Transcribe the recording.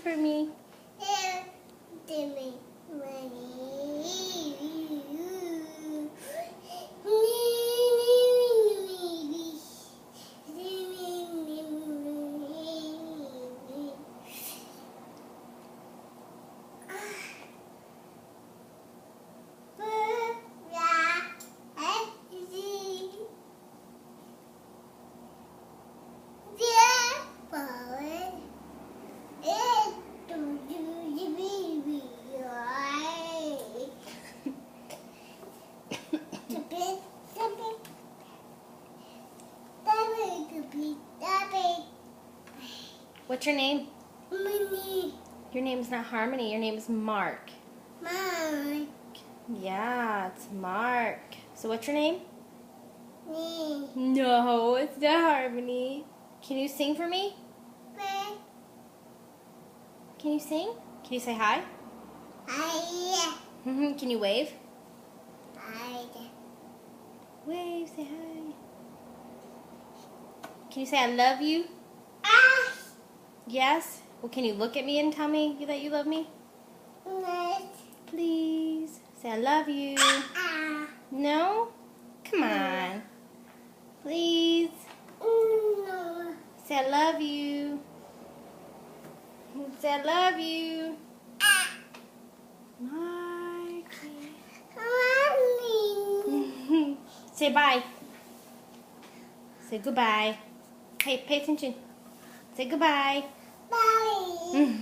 for me? What's your name? Minnie. Your name's not Harmony. Your name's Mark. Mark. Yeah, it's Mark. So what's your name? Me. No, it's not Harmony. Can you sing for me? Can you sing? Can you say hi? Hi. Can you wave? Hi. Wave, say hi. Can you say I love you? Ah. Yes? Well, can you look at me and tell me that you love me? Yes. Please. Say I love you. Ah. No? Come on. Please. No. Say I love you. Say I love you. Ah. Marky. Mommy. Say bye. Say goodbye. Hey, pay attention. Say goodbye. Bye.